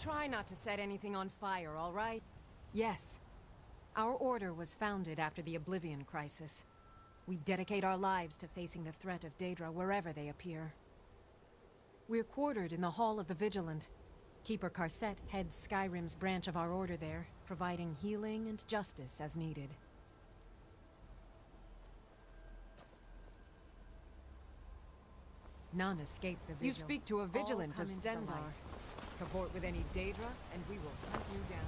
Try not to set anything on fire, all right? Yes. Our order was founded after the Oblivion Crisis. We dedicate our lives to facing the threat of Daedra wherever they appear. We're quartered in the Hall of the Vigilant. Keeper Carset heads Skyrim's branch of our order there, providing healing and justice as needed. None escaped the vigil. You speak to a Vigilant of Stendar. Report with any Daedra, and we will hunt you down.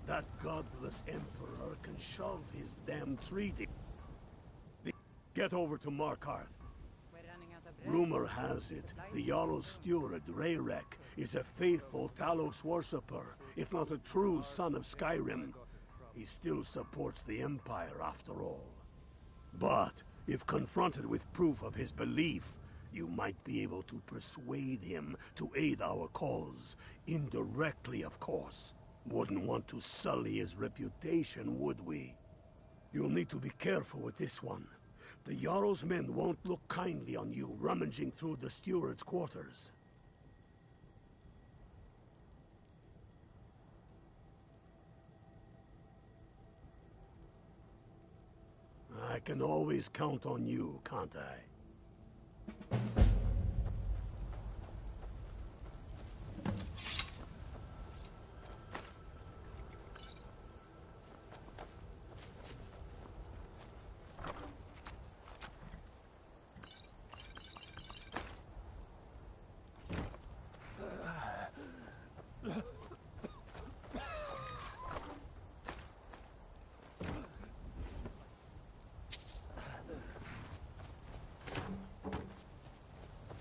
That godless emperor can shove his damn treaty. Get over to Markarth. Rumor has it, the Jarl's steward, Rayrek, is a faithful Talos worshipper, if not a true son of Skyrim. He still supports the Empire, after all. But, if confronted with proof of his belief, you might be able to persuade him to aid our cause. Indirectly, of course. Wouldn't want to sully his reputation, would we? You'll need to be careful with this one. The Jarl's men won't look kindly on you rummaging through the steward's quarters. I can always count on you, can't I?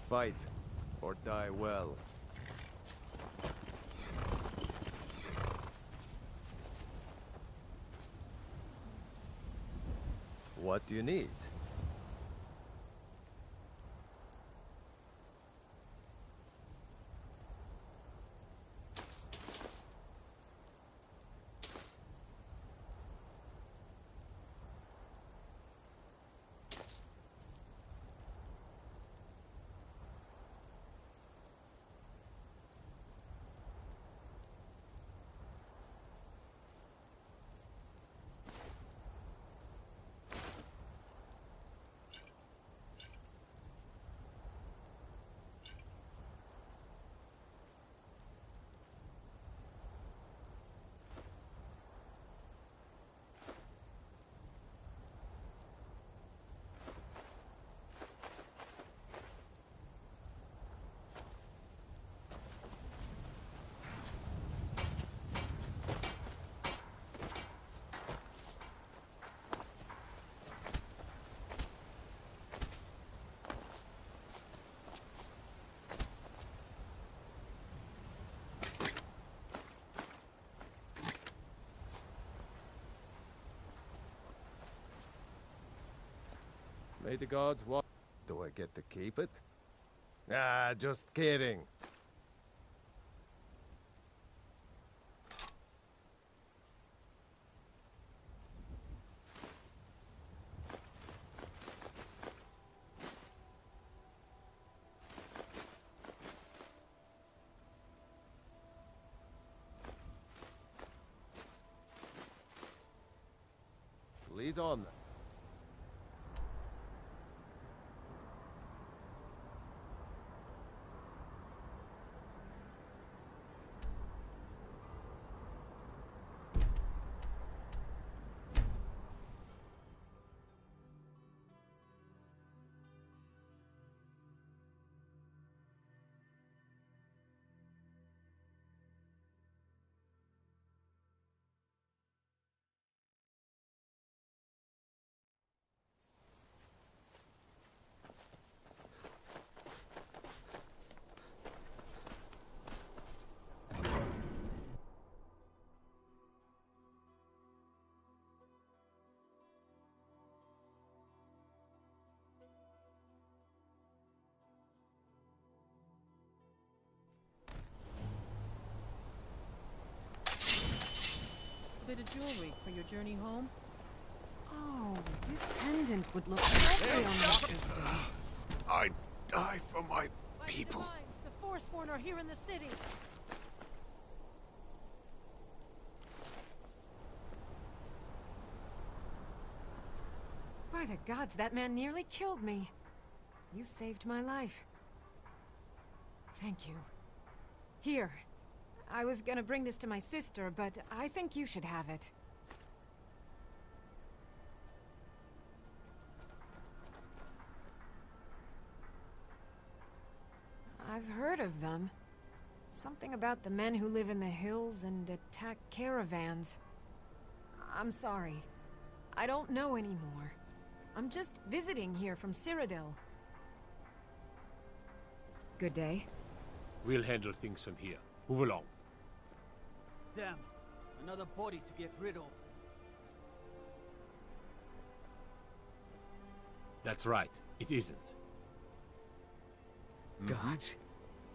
Fight, or die well. What do you need? May the gods watch. Do I get to keep it? Ah, just kidding. Lead on. Bit of jewelry for your journey home? Oh, this pendant would look lovely on my sister. I die for my Fight people. the Divines. The Forsworn are here in the city. By the gods, that man nearly killed me. You saved my life. Thank you. Here. I was gonna bring this to my sister, but I think you should have it. I've heard of them. Something about the men who live in the hills and attack caravans. I'm sorry. I don't know anymore. I'm just visiting here from Cyrodiil. Good day. We'll handle things from here. Move along. Damn, another body to get rid of. That's right. It isn't. Gods.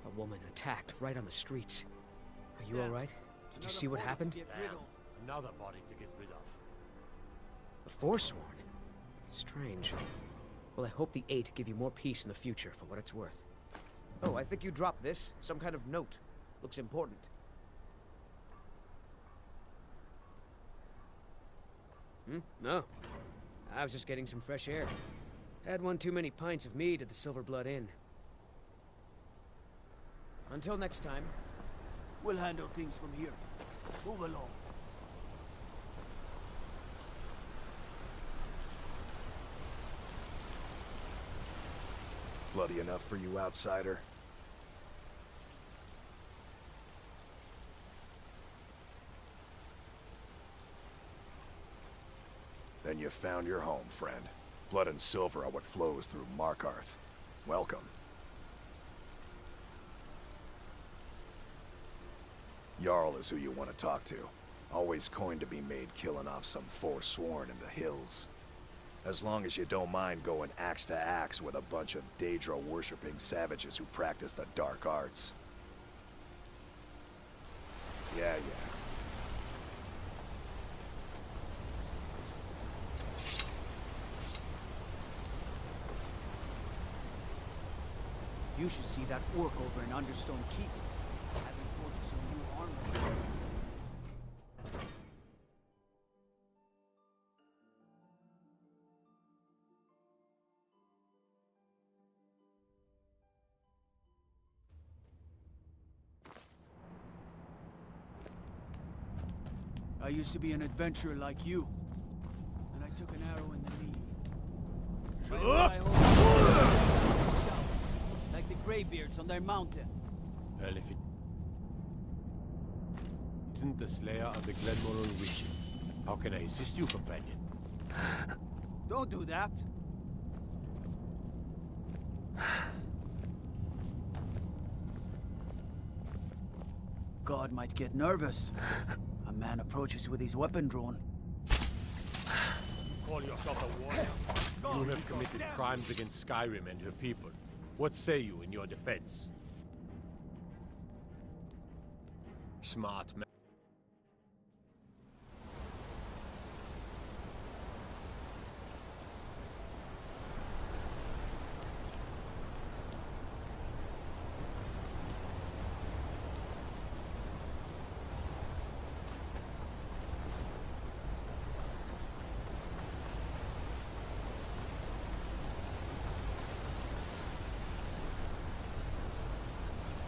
A woman attacked right on the streets. Are you Damn. alright? Did you Another see what body happened? to get rid of. Another body to get rid of. The Forsworn? Strange. Well, I hope the Eight give you more peace in the future, for what it's worth. Oh, I think you dropped this. Some kind of note. Looks important. No. I was just getting some fresh air. Had one too many pints of mead at the Silver Blood Inn. Until next time. We'll handle things from here. Move along. Bloody enough for you, outsider? Then you found your home, friend. Blood and silver are what flows through Markarth. Welcome. Jarl is who you want to talk to. Always coined to be made killing off some Forsworn in the hills. As long as you don't mind going axe to axe with a bunch of Daedra-worshipping savages who practice the dark arts. Yeah. You should see that orc over in Understone Keep. Having forged some new armor. I used to be an adventurer like you, and I took an arrow in the knee. Shut up! Like the Greybeards on their mountain. Well, if it isn't the slayer of the Glenmoral witches, how can I assist you, companion? Don't do that. God might get nervous. A man approaches with his weapon drawn. call yourself a warrior? You have committed crimes against Skyrim and her people. What say you in your defense? Smart man.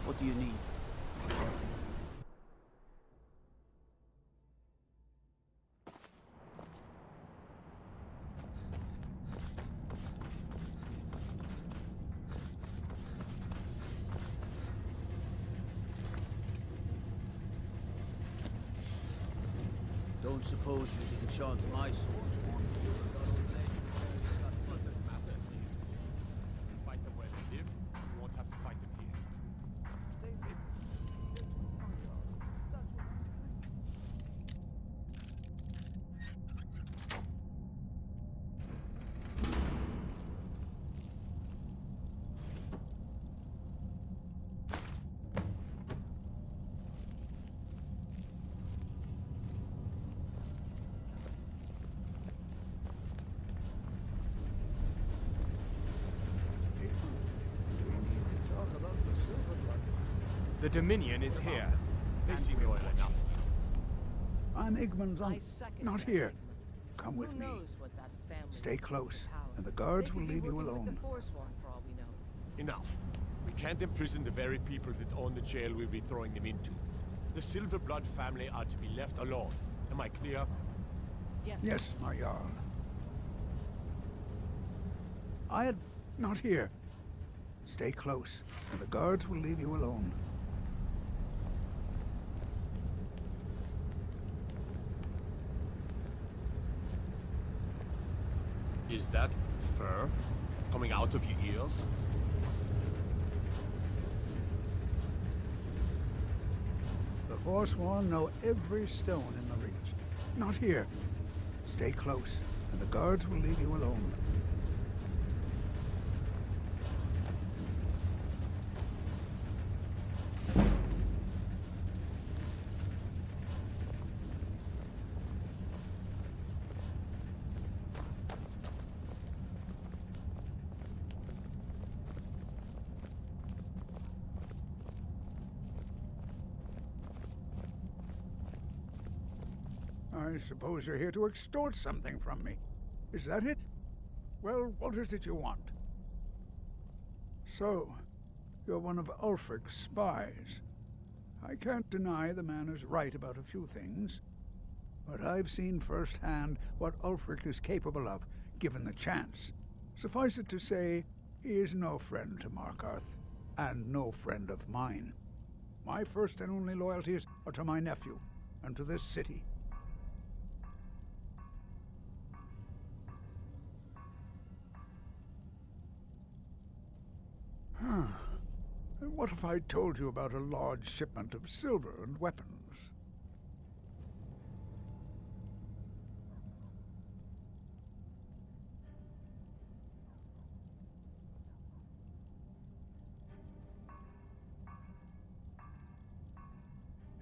What do you need? Don't suppose you didn't charge my sword. Fight them where they live. You won't have to fight them here. The Dominion is here. They seem loyal enough. I'm Igman's I uncle. second Not that here. statement. Come with Who me. knows what that family Stay did with close, the power? and the guards They will could be leave you working with alone. the Forsworn for all we know. Enough. We can't imprison the very people that own the jail we'll be throwing them into. The Silverblood family are to be left alone. Am I clear? Yes. Yes, my Jarl. I had... not here. Stay close, and the guards will leave you alone. Is that fur coming out of your ears? The Forsworn know every stone in the Reach. Not here. Stay close, and the guards will leave you alone. I suppose you're here to extort something from me. Is that it? Well, what is it you want? So, you're one of Ulfric's spies. I can't deny the man is right about a few things, but I've seen firsthand what Ulfric is capable of, given the chance. Suffice it to say, he is no friend to Markarth, and no friend of mine. My first and only loyalties are to my nephew, and to this city. What if I told you about a large shipment of silver and weapons?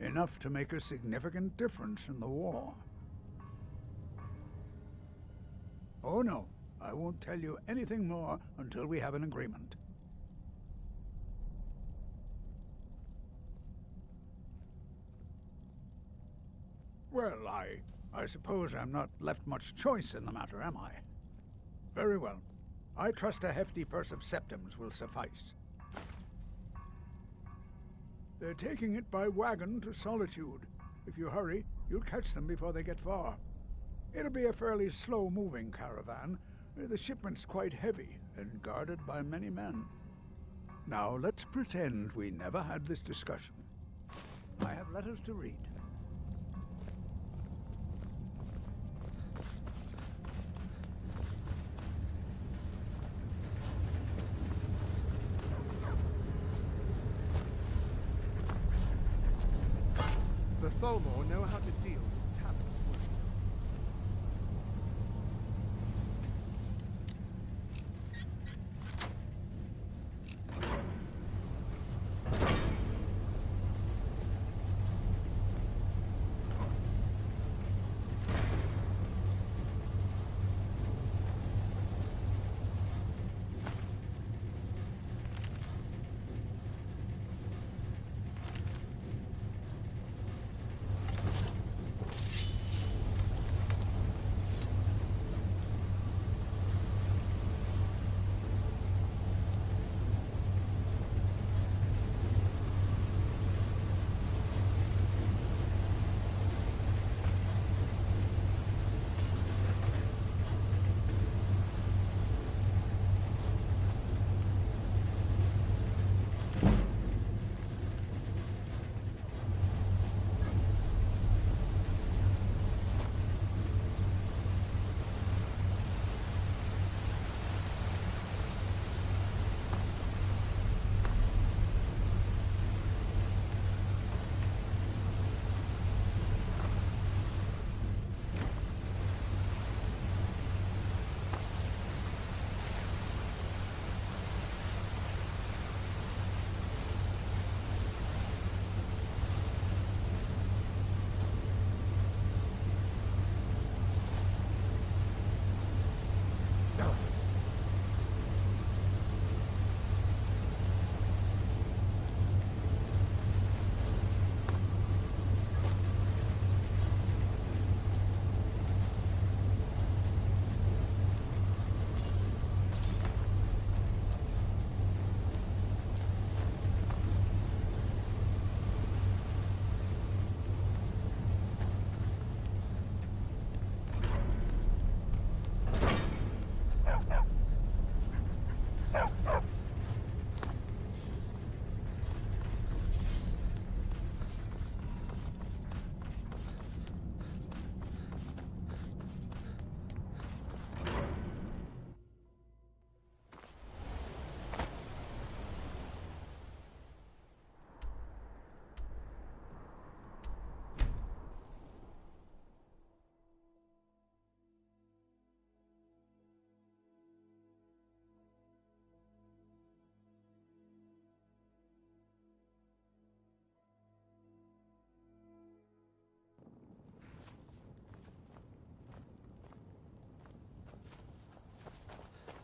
Enough to make a significant difference in the war. Oh no, I won't tell you anything more until we have an agreement. Well, I suppose I'm not left much choice in the matter, am I? Very well. I trust a hefty purse of septims will suffice. They're taking it by wagon to Solitude. If you hurry, you'll catch them before they get far. It'll be a fairly slow-moving caravan. The shipment's quite heavy and guarded by many men. Now, let's pretend we never had this discussion. I have letters to read. The Tholmor know how to deal with tabless warriors.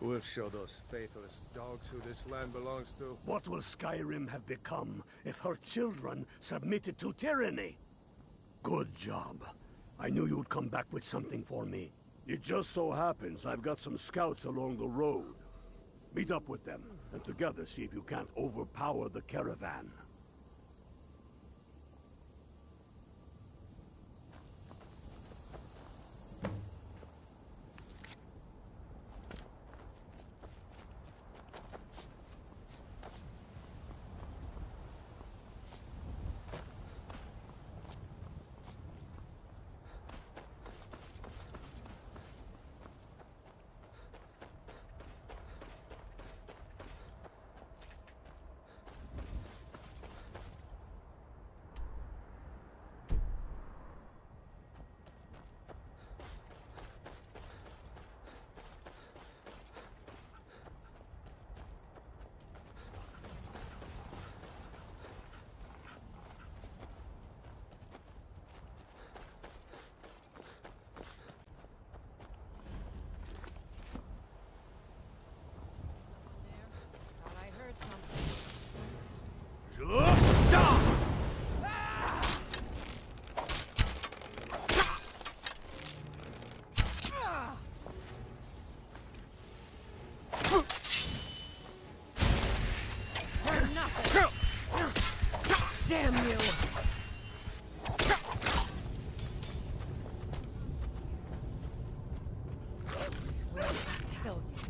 We'll show those faithless dogs who this land belongs to. What will Skyrim have become if her children submitted to tyranny? Good job. I knew you'd come back with something for me. It just so happens I've got some scouts along the road. Meet up with them, and together see if you can't overpower the caravan. Thought I heard something. You're nothing. Damn you! Swear I'll kill you.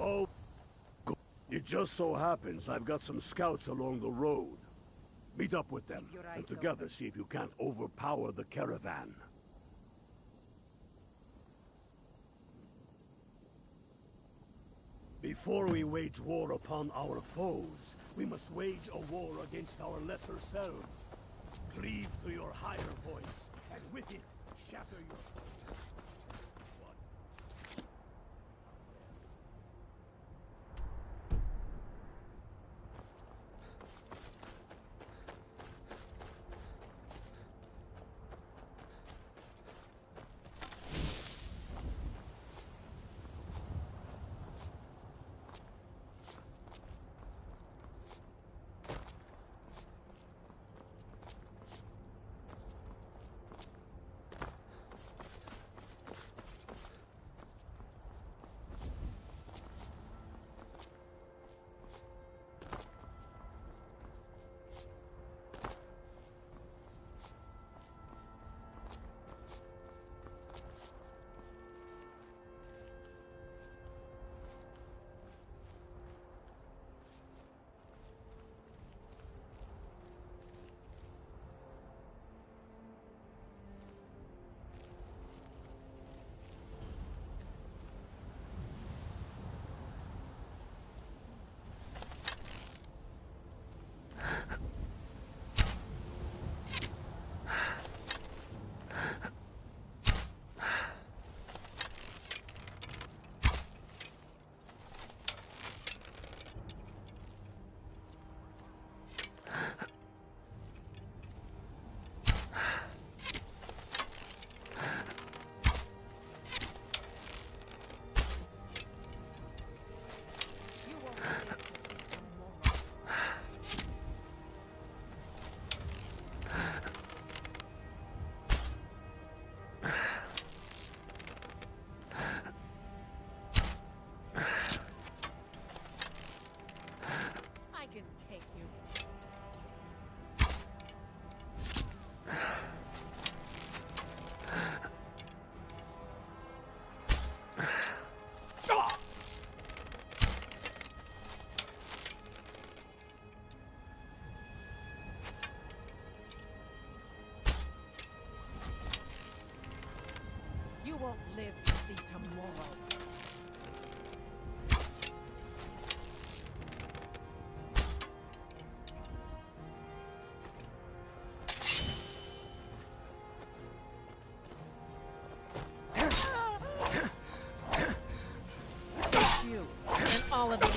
Oh, good. It just so happens I've got some scouts along the road. Meet up with them, Keep your and eyes together open. see if you can't overpower the caravan. Before we wage war upon our foes, we must wage a war against our lesser selves. Cleave to your higher voice, and with it, shatter your foes. won't live to see tomorrow. You and all of you.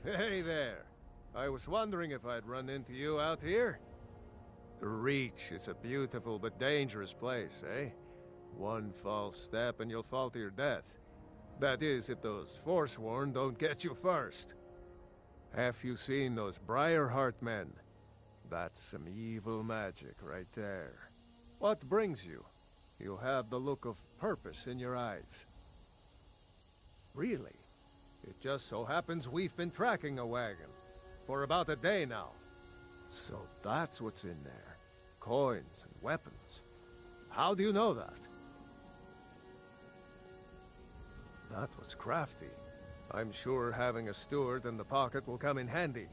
Hey there. I was wondering if I'd run into you out here. The Reach is a beautiful but dangerous place, eh? One false step and you'll fall to your death. That is, if those Forsworn don't get you first. Have you seen those Briarheart men? That's some evil magic right there. What brings you? You have the look of purpose in your eyes. Really? It just so happens we've been tracking a wagon for about a day now. So that's what's in there. Coins and weapons. How do you know that? That was crafty. I'm sure having a steward in the pocket will come in handy.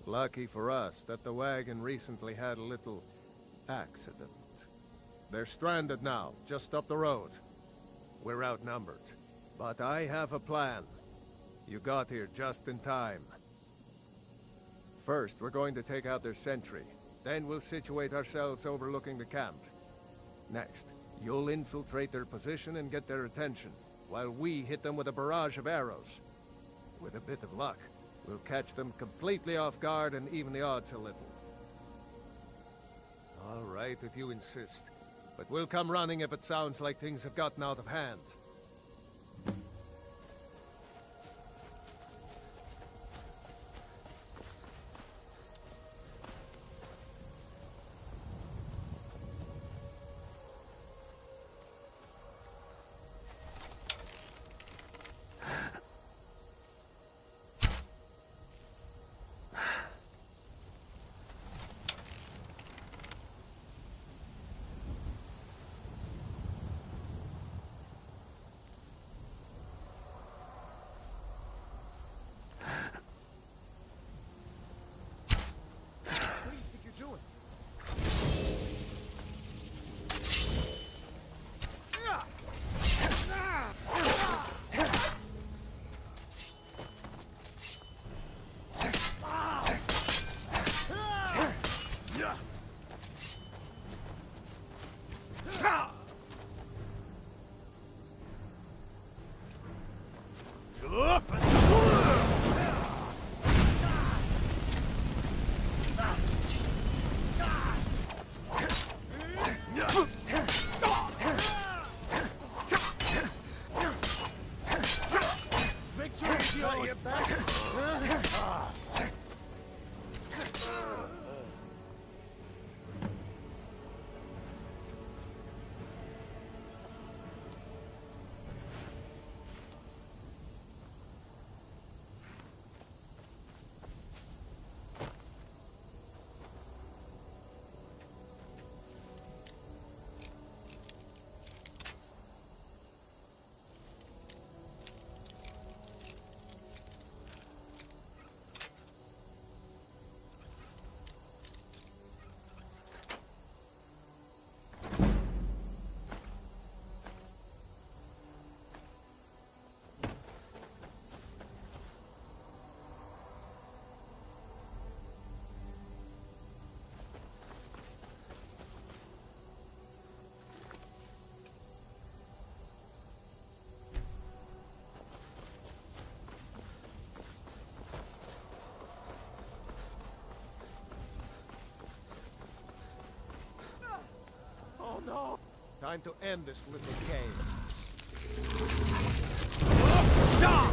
Lucky for us that the wagon recently had a little accident. They're stranded now, just up the road. We're outnumbered. But I have a plan. You got here just in time. First, we're going to take out their sentry. Then we'll situate ourselves overlooking the camp. Next, you'll infiltrate their position and get their attention, while we hit them with a barrage of arrows. With a bit of luck, we'll catch them completely off guard and even the odds a little. All right, if you insist. But we'll come running if it sounds like things have gotten out of hand. No! Time to end this little game. Stop!